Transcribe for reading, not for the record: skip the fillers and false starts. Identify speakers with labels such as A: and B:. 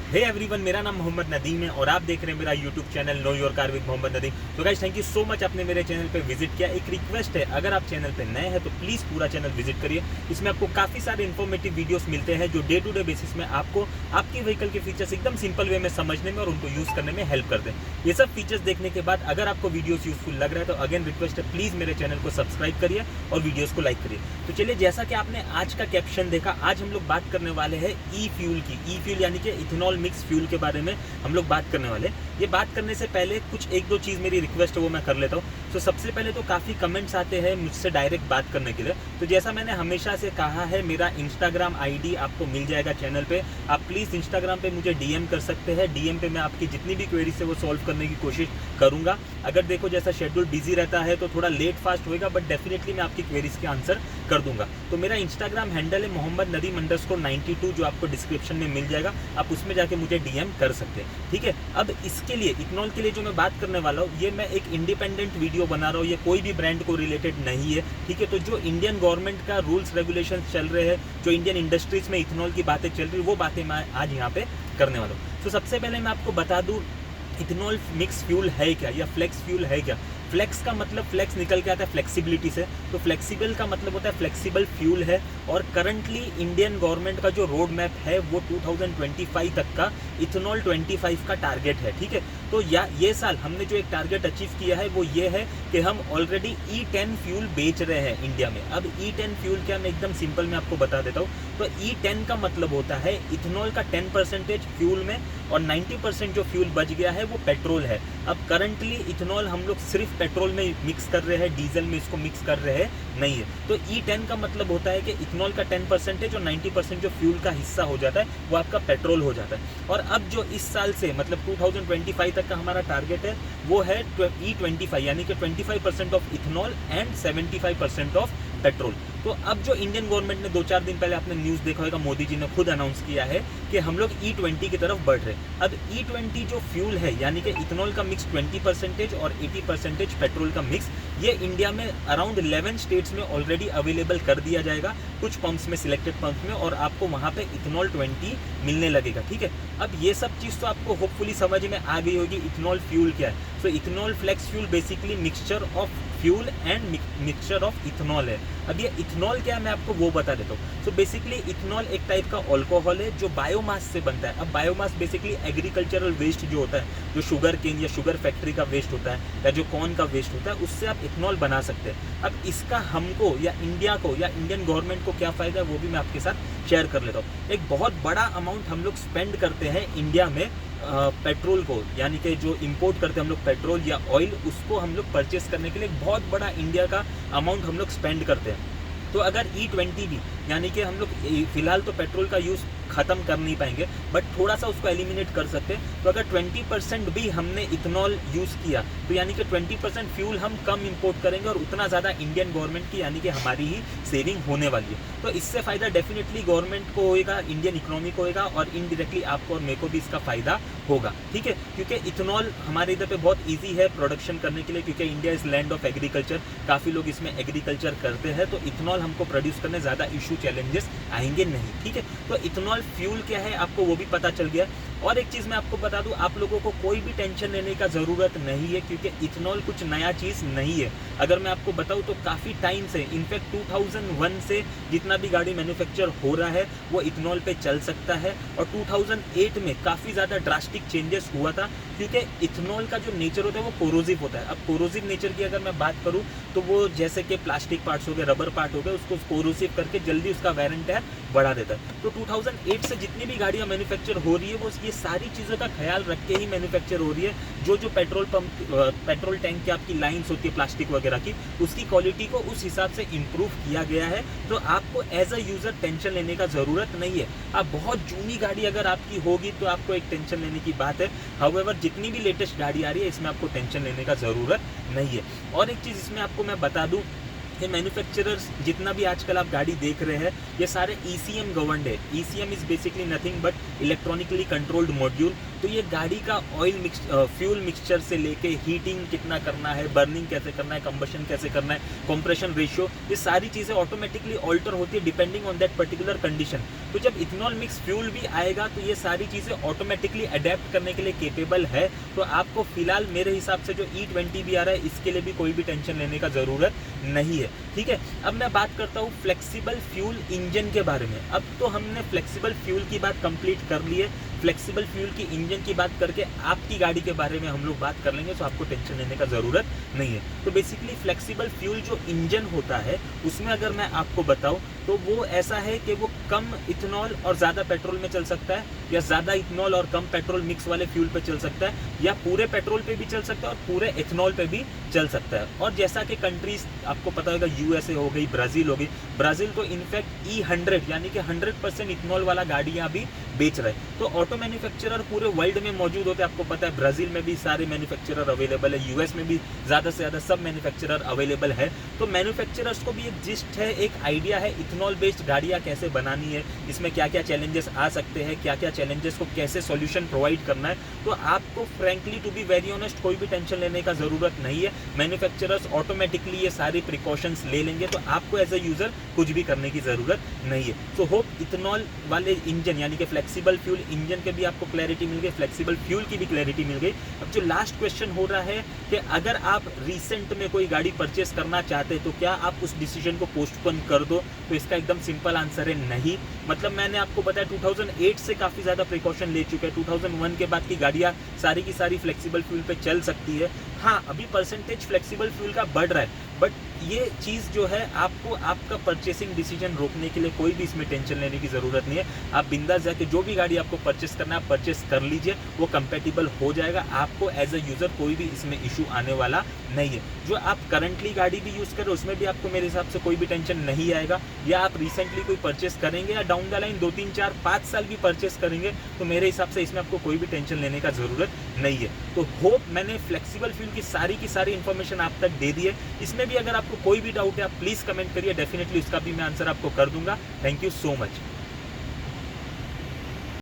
A: Hey everyone, मेरा नाम मोहम्मद नदीम है और आप देख रहे हैं मेरा YouTube channel know your car with Mohammad Nadeem. तो guys, thank you so much आपने मेरे चैनल पे विजिट किया। एक रिक्वेस्ट है, अगर आप चैनल पे नए हैं तो प्लीज़ पूरा चैनल विजिट करिए। इसमें आपको काफ़ी सारे इन्फॉर्मेटिव वीडियोस मिलते हैं जो डे टू डे बेसिस में आपको आपकी व्हीकल के फीचर्स एकदम सिंपल वे में समझने में और उनको यूज़ करने में हेल्प करते हैं। ये सब फीचर्स देखने के बाद अगर आपको वीडियोस यूजफुल लग रहा है तो अगेन रिक्वेस्ट है, प्लीज़ मेरे चैनल को सब्सक्राइब करिए और वीडियोज़ को लाइक करिए। तो चलिए, जैसा कि आपने आज का कैप्शन देखा, आज हम लोग बात करने वाले हैं ई फ्यूल की। ई फ्यूल यानी कि इथेनॉल मिक्स फ्यूल के बारे में हम लोग बात करने वाले। ये बात करने से पहले कुछ एक दो चीज़ मेरी रिक्वेस्ट है वो मैं कर लेता हूँ। तो सबसे पहले तो काफ़ी कमेंट्स आते हैं मुझसे डायरेक्ट बात करने के लिए। तो जैसा मैंने हमेशा से कहा है, मेरा इंस्टाग्राम आईडी आपको मिल जाएगा चैनल पे। आप प्लीज़ इंस्टाग्राम पे मुझे डीएम कर सकते हैं। डीएम पे मैं आपकी जितनी भी क्वेरीज है वो सॉल्व करने की कोशिश करूँगा। अगर देखो जैसा शेड्यूल बिजी रहता है तो थोड़ा लेट फास्ट होएगा, बट डेफिनेटली मैं आपकी क्वेरीज के आंसर कर दूंगा। तो मेरा इंस्टाग्राम हैंडल है मोहम्मद नदीम _92, जो आपको डिस्क्रिप्शन में मिल जाएगा। आप उसमें जाके मुझे डीएम कर सकते हैं, ठीक है। अब इसके लिए इथेनॉल के लिए जो मैं बात करने वाला हूँ, ये मैं एक इंडिपेंडेंट वीडियो बना रहा हूँ। ये कोई भी ब्रांड को रिलेटेड नहीं है, ठीक है। तो जो इंडियन गवर्नमेंट का रूल्स रेगुलेशन चल रहे हैं, जो इंडियन इंडस्ट्रीज में इथेनॉल की बातें चल रही है, वो बातें मैं आज यहाँ पे करने वाला हूँ। तो सबसे पहले मैं आपको बता दूँ, इथेनॉल मिक्स फ्यूल है क्या या फ्लेक्स फ्यूल है क्या। फ्लेक्स का मतलब, फ्लेक्स निकल के आता है फ्लेक्सिबिलिटी से, तो फ्लेक्सिबल का मतलब होता है फ्लेक्सिबल फ्यूल है। और करंटली इंडियन गवर्नमेंट का जो रोड मैप है वो 2025 तक का इथेनॉल 25 का टारगेट है, ठीक है। तो ये साल हमने जो एक टारगेट अचीव किया है वो ये है कि हम ऑलरेडी E10 फ्यूल बेच रहे हैं इंडिया में। अब E10 फ्यूल क्या, मैं एकदम सिंपल में आपको बता देता हूँ। तो E10 का मतलब होता है इथेनॉल का 10% फ्यूल में और 90% जो फ्यूल बच गया है वो पेट्रोल है। अब करंटली इथेनॉल हम लोग सिर्फ पेट्रोल में मिक्स कर रहे हैं, डीजल में इसको मिक्स कर रहे हैं नहीं है। तो E10 का मतलब होता है कि इथेनॉल का 10% और 90% जो फ्यूल का हिस्सा हो जाता है वो आपका पेट्रोल हो जाता है। और अब जो इस साल से मतलब 2025 तक का हमारा टारगेट है वो है E25, यानी कि 25% of ethanol and 75% of petrol. तो अब जो इंडियन गवर्नमेंट ने 2-4 दिन पहले आपने न्यूज़ देखा होगा, मोदी जी ने खुद अनाउंस किया है कि हम लोग E20 की तरफ बढ़ रहे हैं। अब E20 जो फ्यूल है, यानी कि इथेनॉल का मिक्स 20% और 80% पेट्रोल का मिक्स, ये इंडिया में अराउंड 11 स्टेट्स में ऑलरेडी अवेलेबल कर दिया जाएगा, कुछ पंप्स में, सिलेक्टेड पंप्स में, और आपको वहाँ पे इथेनॉल 20 मिलने लगेगा, ठीक है। अब ये सब चीज़ तो आपको होपफुली समझ में आ गई होगी इथेनॉल फ्यूल क्या है। So ethanol flex fuel basically mixture of fuel and mixture of ethanol है। अब ये इथेनॉल क्या है मैं आपको वो बता देता हूँ। सो बेसिकली इथेनॉल एक टाइप का अल्कोहल है जो बायोमास से बनता है। अब बायोमास बेसिकली एग्रीकल्चरल वेस्ट जो होता है, जो शुगर केन या शुगर फैक्ट्री का वेस्ट होता है या जो कॉर्न का वेस्ट होता है, उससे आप इथेनॉल बना सकते हैं। अब इसका हमको या इंडिया को या इंडियन गवर्नमेंट को क्या फ़ायदा है वो भी मैं आपके साथ शेयर कर लेता हूँ। एक बहुत बड़ा अमाउंट हम लोग स्पेंड करते हैं इंडिया में पेट्रोल को, यानी कि जो इंपोर्ट करते हैं हम लोग पेट्रोल या ऑयल, उसको हम लोग परचेस करने के लिए बहुत बड़ा इंडिया का अमाउंट हम लोग स्पेंड करते हैं। तो अगर E20 भी, यानी कि हम लोग फिलहाल तो पेट्रोल का यूज़ ख़त्म कर नहीं पाएंगे, बट थोड़ा सा उसको एलिमिनेट कर सकते हैं। तो अगर 20% भी हमने इथेनॉल यूज़ किया तो यानी कि 20% फ्यूल हम कम इंपोर्ट करेंगे और उतना ज़्यादा इंडियन गवर्नमेंट की, यानी कि हमारी ही सेविंग होने वाली है। तो इससे फ़ायदा डेफिनेटली गवर्नमेंट को होएगा, इंडियन इकोनॉमी को होएगा, और इनडायरेक्टली आपको और मेरे को भी इसका फ़ायदा होगा, ठीक है। क्योंकि इथेनॉल हमारे इधर पे बहुत ईजी है प्रोडक्शन करने के लिए, क्योंकि India is land of agriculture, काफ़ी लोग इसमें एग्रीकल्चर करते हैं। तो इथेनॉल हमको प्रोड्यूस करने ज़्यादा इशू चैलेंजेस आएंगे नहीं, ठीक है। तो इथेनॉल फ्यूल क्या है आपको वो भी पता चल गया। और एक चीज़ मैं आपको बता दूं, आप लोगों को कोई भी टेंशन लेने का ज़रूरत नहीं है, क्योंकि इथेनॉल कुछ नया चीज़ नहीं है। अगर मैं आपको बताऊं तो काफ़ी टाइम से, इनफैक्ट 2001 से जितना भी गाड़ी मैन्युफैक्चर हो रहा है वो इथेनॉल पे चल सकता है। और 2008 में काफ़ी ज़्यादा ड्रास्टिक चेंजेस हुआ था, क्योंकि इथेनॉल का जो नेचर होता है वो कोरोसिव होता है। अब कोरोसिव नेचर की अगर मैं बात करूँ तो वो जैसे कि प्लास्टिक पार्ट्स हो गए, रबर पार्ट हो गए, उसको कोरोसिव करके जल्दी उसका वेयर एंड टेयर बढ़ा देता है। तो 2008 से जितनी भी गाड़ियाँ मैन्युफैक्चर हो रही है वो ये सारी चीज़ों का ख्याल रख के ही मैन्युफैक्चर हो रही है। जो पेट्रोल पंप, पेट्रोल टैंक की आपकी लाइंस होती है प्लास्टिक वगैरह की, उसकी क्वालिटी को उस हिसाब से इम्प्रूव किया गया है। तो आपको एज अ यूज़र टेंशन लेने का ज़रूरत नहीं है। आप बहुत जूनी गाड़ी अगर आपकी होगी तो आपको एक टेंशन लेने की बात है। हाउएवर जितनी भी लेटेस्ट गाड़ी आ रही है इसमें आपको टेंशन लेने का ज़रूरत नहीं है। और एक चीज़ इसमें आपको मैं बता दूँ, ये मैन्युफैक्चरर्स जितना भी आजकल आप गाड़ी देख रहे हैं ये सारे ECM गवर्नड है। ECM is basically nothing but electronically controlled module. तो ये गाड़ी का ऑयल फ्यूल मिक्सचर से लेके हीटिंग कितना करना है, बर्निंग कैसे करना है, कंबशन कैसे करना है, कंप्रेशन रेशियो, ये सारी चीज़ें ऑटोमेटिकली ऑल्टर होती है depending on that particular condition. तो जब इथेनॉल मिक्स फ्यूल भी आएगा तो ये सारी चीज़ें ऑटोमेटिकली अडेप्ट करने के लिए केपेबल है। तो आपको फिलहाल मेरे हिसाब से जो E20 भी आ रहा है इसके लिए भी कोई भी टेंशन लेने का ज़रूरत नहीं है, ठीक है। अब मैं बात करता हूँ फ्लेक्सिबल फ्यूल इंजन के बारे में। अब तो हमने फ्लेक्सिबल फ्यूल की बात कंप्लीट कर ली है, फ्लेक्सिबल फ्यूल की इंजन की बात करके आपकी गाड़ी के बारे में हम लोग बात कर लेंगे, तो आपको टेंशन लेने का ज़रूरत नहीं है। तो बेसिकली फ्लेक्सिबल फ्यूल जो इंजन होता है उसमें अगर मैं आपको बताऊं तो वो ऐसा है कि वो कम इथेनॉल और ज़्यादा पेट्रोल में चल सकता है, या ज़्यादा इथेनॉल और कम पेट्रोल मिक्स वाले फ्यूल पे चल सकता है, या पूरे पेट्रोल पे भी चल सकता है और पूरे इथेनॉल पे भी चल सकता है। और जैसा कि कंट्रीज आपको पता होगा, USA हो गई, ब्राज़ील हो गई, ब्राज़ील तो इनफैक्ट E100 यानी कि 100% इथेनॉल वाला गाड़ियाँ भी बेच रहे हैं। तो ऑटो मैन्युफैक्चरर पूरे वर्ल्ड में मौजूद होते हैं, आपको पता है ब्राज़ील में भी सारे मैन्युफैक्चरर अवेलेबल है, US में भी ज़्यादा से ज़्यादा सब मैन्युफैक्चरर अवेलेबल है। तो मैन्युफैक्चरर्स को भी एक जिस्ट है, एक आइडिया है इथेनॉल बेस्ड गाड़ियाँ कैसे बनानी है, इसमें क्या क्या चैलेंजेस आ सकते हैं, क्या क्या चैलेंजेस को कैसे सॉल्यूशन प्रोवाइड करना है। तो आपको frankly to be very honest कोई भी टेंशन लेने का ज़रूरत नहीं है। मैन्युफैक्चरर्स ऑटोमेटिकली ये सारी प्रिकॉशंस ले लेंगे, तो आपको एज अ यूज़र कुछ भी करने की ज़रूरत नहीं है। सो होप इथेनॉल वाले इंजन यानी कि फ्लेक्सिबल फ्यूल इंजन के भी आपको क्लैरिटी मिल गई, फ्लेक्सिबल फ्यूल की भी क्लैरिटी मिल गई। अब जो लास्ट क्वेश्चन हो रहा है कि अगर आप रिसेंट में कोई गाड़ी परचेस करना चाहते हैं तो क्या आप उस डिसीजन को पोस्टपोन कर दो, तो इसका एकदम सिंपल आंसर है नहीं। मतलब मैंने आपको बताया 2008 से काफ़ी ज़्यादा प्रिकॉशन ले चुके हैं, 2001 के बाद की गाड़ियाँ सारी की सारी फ्लेक्सिबल फ्यूल पे चल सकती है। हाँ, अभी परसेंटेज फ्लेक्सिबल फ्यूल का बढ़ रहा है, बट ये चीज़ जो है आपको आपका परचेसिंग डिसीजन रोकने के लिए कोई भी इसमें टेंशन लेने की ज़रूरत नहीं है। आप बिंदास जाके जो भी गाड़ी आपको परचेस करना है आप परचेस कर लीजिए, वो कंपैटिबल हो जाएगा। आपको एज अ यूज़र कोई भी इसमें इशू आने वाला नहीं है। जो आप करंटली गाड़ी भी यूज़ कर रहे हो उसमें भी आपको मेरे हिसाब से कोई भी टेंशन नहीं आएगा, या आप रिसेंटली कोई परचेस करेंगे या डाउन द लाइन 2, 3, 4, 5 साल भी परचेस करेंगे, तो मेरे हिसाब से इसमें आपको कोई भी टेंशन लेने का ज़रूरत नहीं है। तो होप मैंने फ्लेक्सिबल फ्यूल की सारी इन्फॉर्मेशन आप तक दे दी है। इसमें भी अगर आपको कोई भी डाउट है आप प्लीज़ कमेंट करिए, डेफिनेटली उसका भी मैं आंसर आपको कर दूंगा। Thank you so much.